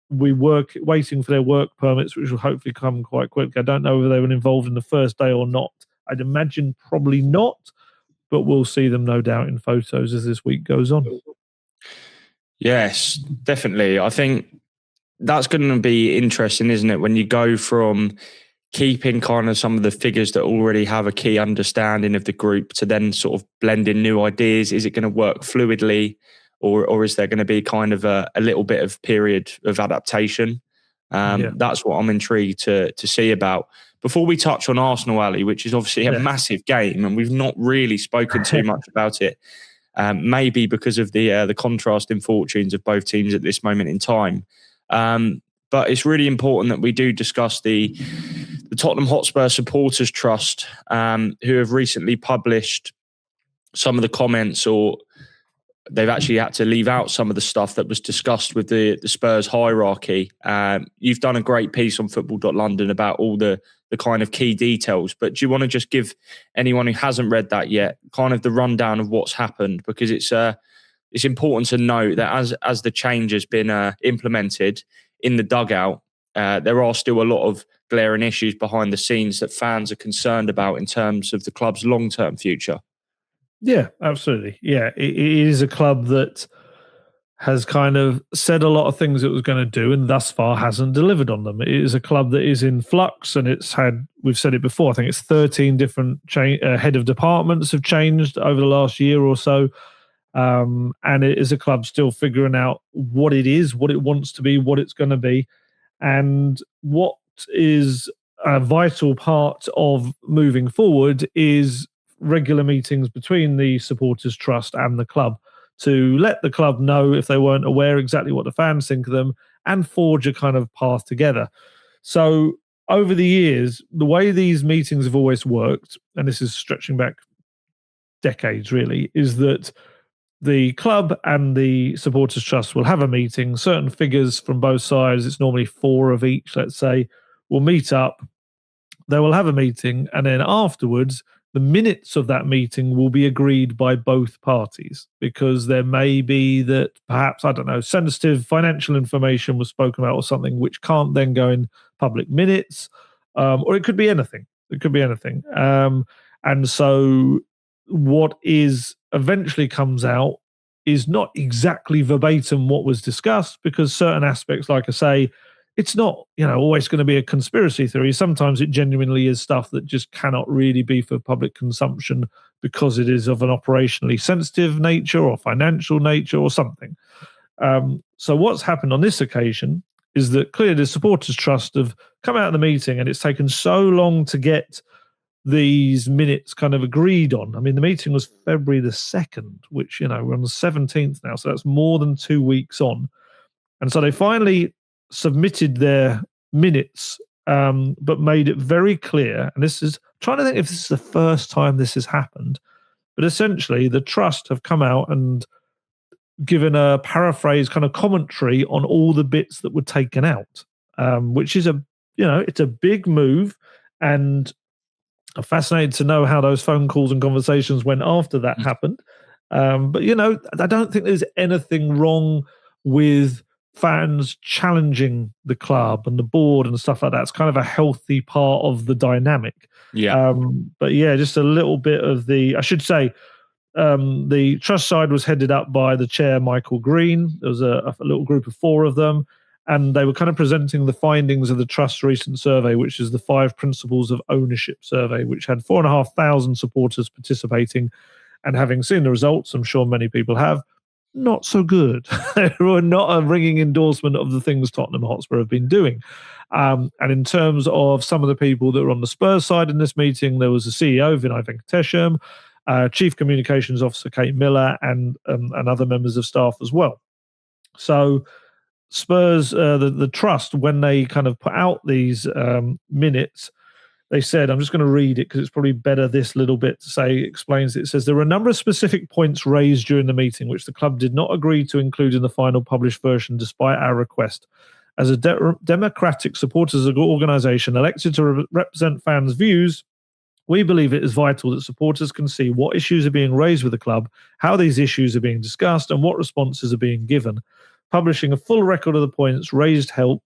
waiting for their work permits, which will hopefully come quite quick. I don't know whether they were involved in the first day or not. I'd imagine probably not, but we'll see them no doubt in photos as this week goes on. Yes, definitely. I think that's going to be interesting, isn't it? When you go from keeping kind of some of the figures that already have a key understanding of the group to then sort of blend in new ideas. Is it going to work fluidly, or is there going to be kind of a little bit of period of adaptation? That's what I'm intrigued to see about. Before we touch on Arsenal, Ali, which is obviously a massive game, and we've not really spoken too much about it, maybe because of the contrasting fortunes of both teams at this moment in time. But it's really important that we do discuss the Tottenham Hotspur Supporters Trust, who have recently published some of the comments, or they've actually had to leave out some of the stuff that was discussed with the Spurs hierarchy. You've done a great piece on football.london about all the kind of key details, but do you want to just give anyone who hasn't read that yet kind of the rundown of what's happened? Because it's important to note that as the change has been implemented in the dugout, there are still a lot of glaring issues behind the scenes that fans are concerned about in terms of the club's long-term future. Yeah, absolutely. Yeah, it is a club that has kind of said a lot of things it was going to do and thus far hasn't delivered on them. It is a club that is in flux, and we've said it before, I think it's 13 different head of departments have changed over the last year or so. And it is a club still figuring out what it is, what it wants to be, what it's going to be. And what is a vital part of moving forward is regular meetings between the Supporters Trust and the club to let the club know, if they weren't aware, exactly what the fans think of them and forge a kind of path together. So over the years, the way these meetings have always worked, and this is stretching back decades really, is that the club and the Supporters Trust will have a meeting. Certain figures from both sides, it's normally 4 of each, let's say, will meet up. They will have a meeting, and then afterwards, the minutes of that meeting will be agreed by both parties, because there may be that perhaps, I don't know, sensitive financial information was spoken about or something which can't then go in public minutes, or it could be anything. It could be anything. And so what is eventually comes out is not exactly verbatim what was discussed, because certain aspects, like I say, it's not, always going to be a conspiracy theory. Sometimes it genuinely is stuff that just cannot really be for public consumption because it is of an operationally sensitive nature or financial nature or something. So what's happened on this occasion is that clearly the Supporters Trust have come out of the meeting, and it's taken so long to get these minutes kind of agreed on. I mean, the meeting was February the 2nd, which, we're on the 17th now, so that's more than 2 weeks on. And so they finally submitted their minutes, but made it very clear, and this is, trying to think if this is the first time this has happened, but essentially the Trust have come out and given a paraphrase kind of commentary on all the bits that were taken out, which is it's a big move, and I'm fascinated to know how those phone calls and conversations went after that happened. But, I don't think there's anything wrong with fans challenging the club and the board and stuff like that. It's kind of a healthy part of the dynamic. Yeah. But yeah, just a little bit of I should say, the Trust side was headed up by the chair, Michael Green. There was a little group of 4 of them. And they were kind of presenting the findings of the Trust's recent survey, which is the 5 Principles of Ownership survey, which had 4,500 supporters participating. And having seen the results, I'm sure many people have, not so good. They were not a ringing endorsement of the things Tottenham Hotspur have been doing. And in terms of some of the people that were on the Spurs side in this meeting, there was the CEO, Vinay Venkatesham, Chief Communications Officer, Kate Miller, and other members of staff as well. So Spurs, the trust, when they kind of put out these minutes, they said, I'm just going to read it because it's probably better this little bit to say, explains it. It says, there were a number of specific points raised during the meeting which the club did not agree to include in the final published version despite our request. As a democratic supporters organisation elected to represent fans' views, we believe it is vital that supporters can see what issues are being raised with the club, how these issues are being discussed, and what responses are being given. Publishing a full record of the points raised helps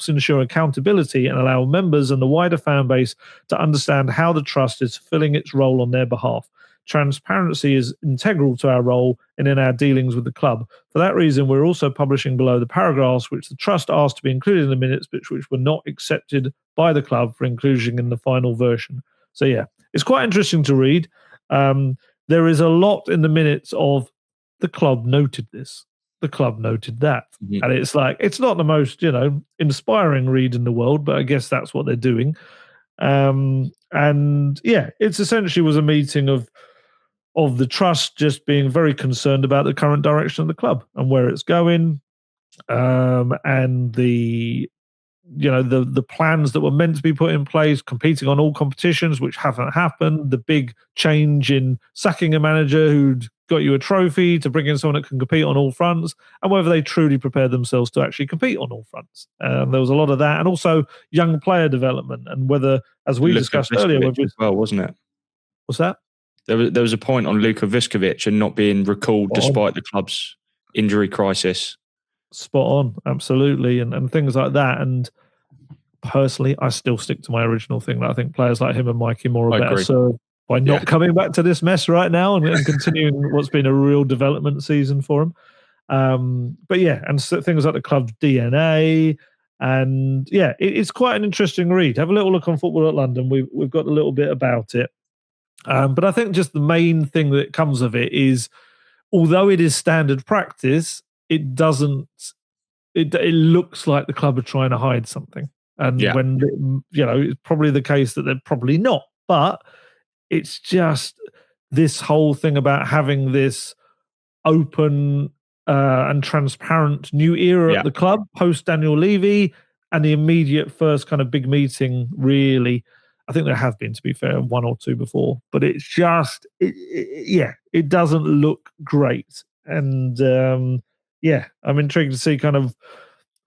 ensure accountability and allow members and the wider fan base to understand how the trust is fulfilling its role on their behalf. Transparency is integral to our role and in our dealings with the club. For that reason, we're also publishing below the paragraphs which the trust asked to be included in the minutes, but which were not accepted by the club for inclusion in the final version. So yeah, it's quite interesting to read. There is a lot in the minutes of the club noted this, the club noted that. Mm-hmm. And it's like, it's not the most, inspiring read in the world, but I guess that's what they're doing. And yeah, it's essentially was a meeting of the trust just being very concerned about the current direction of the club and where it's going, and the plans that were meant to be put in place, competing on all competitions, which haven't happened, the big change in sacking a manager who'd got you a trophy to bring in someone that can compete on all fronts, and whether they truly prepared themselves to actually compete on all fronts. There was a lot of that, and also young player development, and whether, as we discussed earlier, as well, wasn't it? What's that? There was a point on Luka Vuskovic and not being recalled despite the club's injury crisis. Spot on, absolutely, and things like that. And personally, I still stick to my original thing that I think players like him and Mikey Moore are better served by not coming back to this mess right now and continuing what's been a real development season for him. But yeah, and so things like the club's DNA, and yeah, it's quite an interesting read. Have a little look on football.london. We've got a little bit about it. But I think just the main thing that comes of it is, although it is standard practice, it doesn't. It looks like the club are trying to hide something, and when it's probably the case that they're probably not. But it's just this whole thing about having this open and transparent new era at the club post Daniel Levy, and the immediate first kind of big meeting. Really, I think there have been, to be fair, one or two before, but it's just, it doesn't look great. And I'm intrigued to see kind of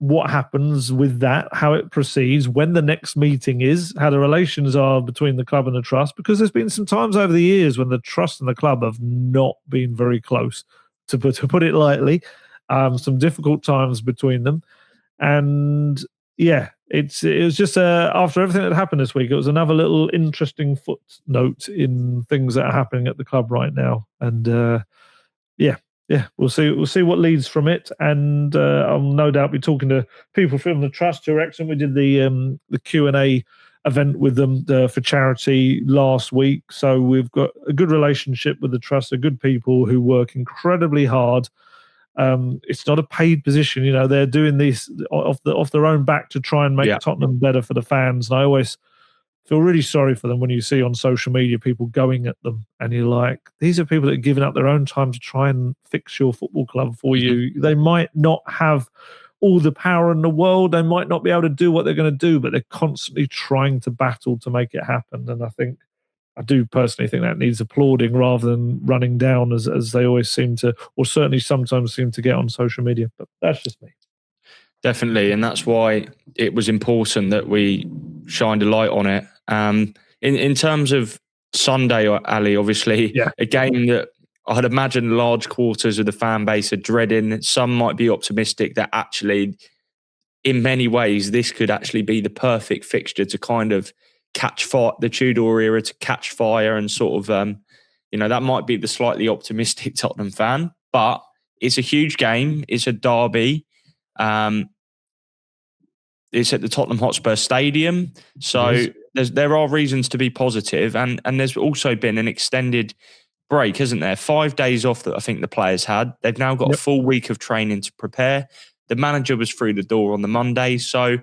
what happens with that, how it proceeds, when the next meeting is, how the relations are between the club and the trust, because there's been some times over the years when the trust and the club have not been very close, to put it lightly. Some difficult times between them. And yeah, it was just after everything that happened this week, it was another little interesting footnote in things that are happening at the club right now. And we'll see what leads from it. And I'll no doubt be talking to people from the trust who are excellent. We did the Q&A event with them for charity last week, so we've got a good relationship with the trust. They're good people who work incredibly hard. It's not a paid position, they're doing this off their own back to try and make Tottenham better for the fans. And I always feel really sorry for them when you see on social media people going at them, and you're like, these are people that are giving up their own time to try and fix your football club for you. They might not have all the power in the world, they might not be able to do what they're going to do, but they're constantly trying to battle to make it happen. And I do personally think that needs applauding rather than running down as they always seem to, or certainly sometimes seem to get on social media. But that's just me. Definitely, and that's why it was important that we shined a light on it. In terms of Sunday, Ali, obviously, a game that I'd imagine large quarters of the fan base are dreading. Some might be optimistic that actually, in many ways, this could actually be the perfect fixture to kind of catch fire, the Tudor era to catch fire, and sort of, that might be the slightly optimistic Tottenham fan. But it's a huge game. It's a derby. It's at the Tottenham Hotspur Stadium. So there are reasons to be positive. And there's also been an extended break, isn't there? 5 days off that I think the players had. They've now got a full week of training to prepare. the manager was through the door on the Monday. So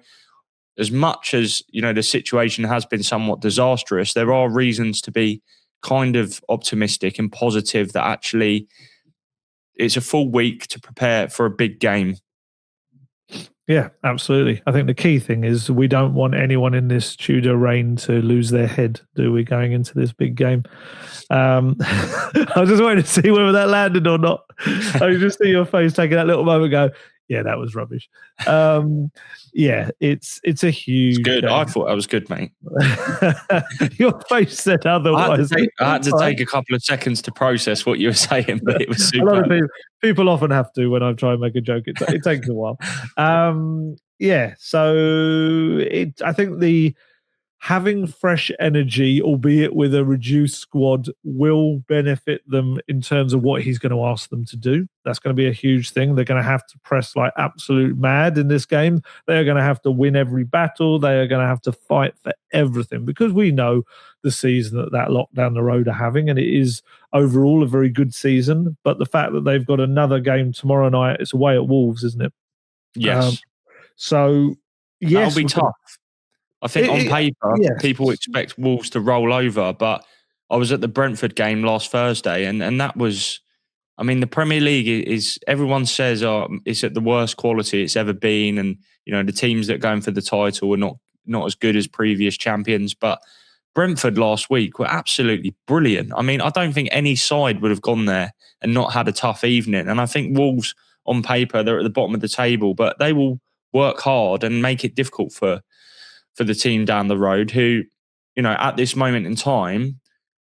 as much as, the situation has been somewhat disastrous, there are reasons to be kind of optimistic and positive that actually it's a full week to prepare for a big game. Yeah, absolutely. I think the key thing is we don't want anyone in this Tudor reign to lose their head, do we, going into this big game? I was just waiting to see whether that landed or not. I just see your face taking that little moment and go, yeah, that was rubbish. Yeah, it's a huge It's good. game. I thought that was good, mate. Your face said otherwise. I had to take a couple of seconds to process what you were saying, but it was super. A lot of people often have to when I try and make a joke. It takes a while. Yeah, so I think having fresh energy, albeit with a reduced squad, will benefit them in terms of what he's going to ask them to do. That's going to be a huge thing. They're going to have to press like absolute mad in this game. They are going to have to win every battle. They are going to have to fight for everything, because we know the season that lot down the road are having, and it is overall a very good season. But the fact that they've got another game tomorrow night, it's away at Wolves, isn't it? Yes. So, yes. That'll be tough. I think on paper, people expect Wolves to roll over, but I was at the Brentford game last Thursday, and that was, the Premier League is, everyone says it's at the worst quality it's ever been, and the teams that are going for the title are not as good as previous champions, but Brentford last week were absolutely brilliant. I don't think any side would have gone there and not had a tough evening, and I think Wolves on paper, they're at the bottom of the table, but they will work hard and make it difficult for the team down the road who, at this moment in time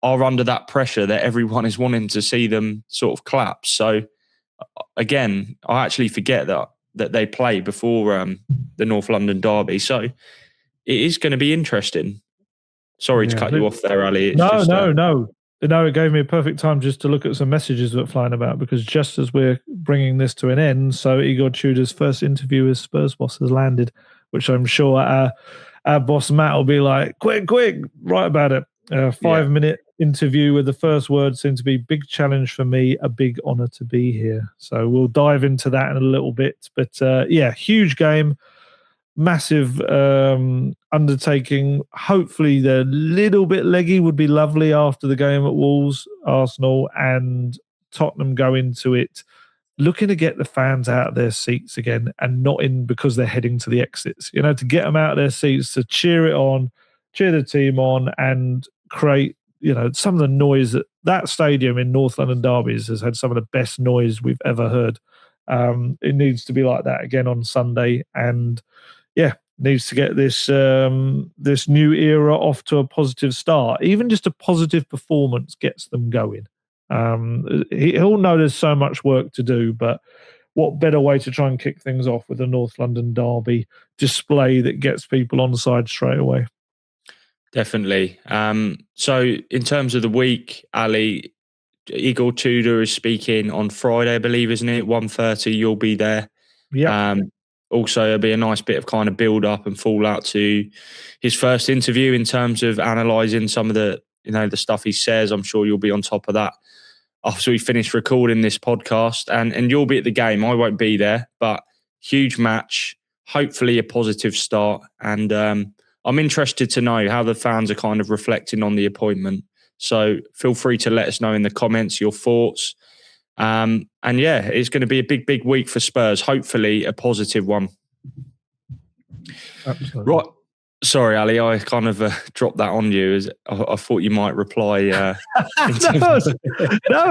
are under that pressure that everyone is wanting to see them sort of collapse. So again, I actually forget that they play before the North London derby. So it is going to be interesting. Sorry to cut you off there, Ali. No. It gave me a perfect time just to look at some messages that are flying about, because just as we're bringing this to an end, so Igor Tudor's first interview as Spurs boss has landed, which I'm sure our boss Matt will be like, quick, write about it. 5-minute interview with the first word seemed to be big challenge for me, a big honour to be here. So we'll dive into that in a little bit. But huge game, massive undertaking. Hopefully the little bit leggy would be lovely after the game at Wolves, Arsenal and Tottenham go into it looking to get the fans out of their seats again, and not in because they're heading to the exits, to get them out of their seats, to cheer the team on, and create, some of the noise that stadium in North London derbies has had some of the best noise we've ever heard. It needs to be like that again on Sunday, and needs to get this new era off to a positive start. Even just a positive performance gets them going. He'll know there's so much work to do, but what better way to try and kick things off with a North London derby display that gets people on side straight away? Definitely. So in terms of the week, Ali, Igor Tudor is speaking on Friday, I believe, isn't it? 1:30, you'll be there. Yeah. Also, it'll be a nice bit of kind of build up and fallout to his first interview in terms of analysing some of the stuff he says. I'm sure you'll be on top of that after we finish recording this podcast, and you'll be at the game. I won't be there, but huge match, hopefully a positive start. And I'm interested to know how the fans are kind of reflecting on the appointment. So feel free to let us know in the comments your thoughts. And it's going to be a big week for Spurs. Hopefully a positive one. Absolutely. Right. Sorry, Ali, I kind of dropped that on you. I thought you might reply. No, I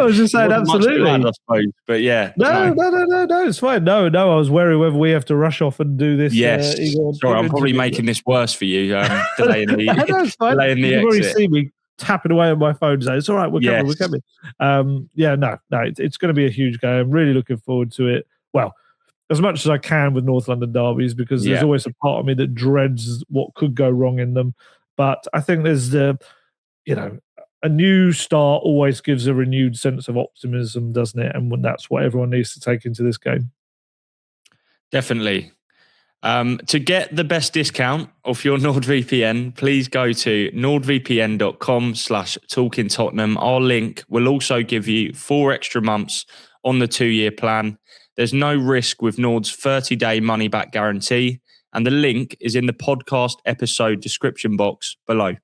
was just saying absolutely. Glad, I suppose, but yeah. No, it's fine. No, I was worried whether we have to rush off and do this. Yes. Sorry, I'm probably making this worse for you. Delaying the, no, it's fine. delaying the You've exit. already seen me tapping away on my phone saying, it's all right, we're coming. It's going to be a huge game. I'm really looking forward to it. Well, as much as I can with North London derbies, because there's always a part of me that dreads what could go wrong in them. But I think there's a new start always gives a renewed sense of optimism, doesn't it? And that's what everyone needs to take into this game. Definitely. To get the best discount off your NordVPN, please go to nordvpn.com/talkingtottenham. Our link will also give you 4 extra months on the 2-year plan. There's no risk with Nord's 30-day money-back guarantee, and the link is in the podcast episode description box below.